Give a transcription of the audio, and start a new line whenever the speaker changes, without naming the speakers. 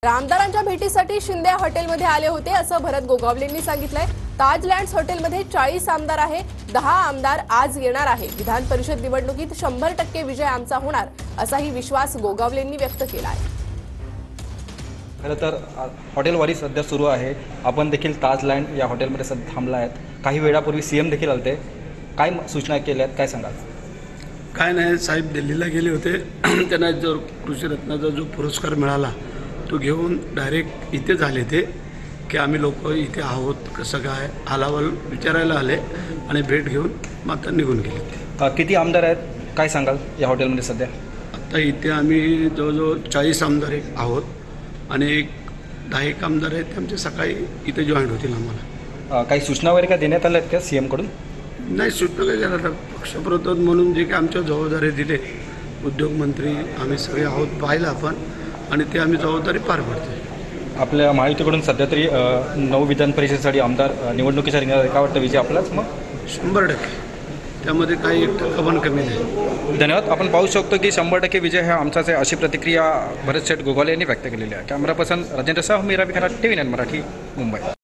आमदारांच्या भेटीसाठी शिंदे हॉटेलमध्ये आले होते असं भरत गोगावलेंनी सांगितलंय। ताज लँड्स हॉटेलमध्ये 40 आमदार आहे, 10 आमदार आज येणार आहे। विधान परिषद निवडणुकीत 100% विजय आमचा होणार असाही विश्वास गोगावलेंनी व्यक्त केला आहे।
खरं तर हॉटेलवारी सध्या सुरू आहे। आपण देखील ताज लँड या हॉटेलमध्ये सध्या थांबला आहेत। काही वेळापूर्वी सीएम देखील आलते, काय सूचना केल्या आहेत, काय सांगाल?
काय नाही साहेब, दिल्लीला गेले होते। त्यांना जो कृषीरत्नाचा जो पुरस्कार मिळाला तो घेऊन डायरेक्ट इथे झाले ते की आम्ही लोक इथे आहोत, कसं काय हालावल विचारायला आले आणि भेट घेऊन मात्र निघून गेले।
किती आमदार आहेत, काय सांगाल या हॉटेलमध्ये सध्या?
आता इथे आम्ही जवळजवळ 40 आमदार आहोत आणि 10 आमदार आहेत, ते आमचे सकाळी इथे जॉईंट होतील। आम्हाला
काही सूचना वगैरे काय देण्यात आल्या आहेत का सीएमकडून?
नाही, सूचना काय झालं तर पक्षप्रतोद म्हणून जे काही आमच्या जबाबदारी दिले, उद्योगमंत्री आम्ही सगळे आहोत, पाहिलं आपण आणि ते आम्ही जबाबदारी पार पडते।
आपल्या महायुतीकडून सध्या तरी 9 विधान परिषदेसाठी आमदार निवडणुकीच्या रिंगणात, काय वाटतं विजय आपलाच? मग
100%, त्यामध्ये काही 1% पण कमी नाही।
धन्यवाद। आपण पाहू शकतो की 100% विजय हा आमचाच आहे, अशी प्रतिक्रिया भरत शेठ गोगावले यांनी व्यक्त केलेली आहे। कॅमेरा पर्सन राजेंद्र साह, मीरा भिखारा, TV9 मराठी, मुंबई।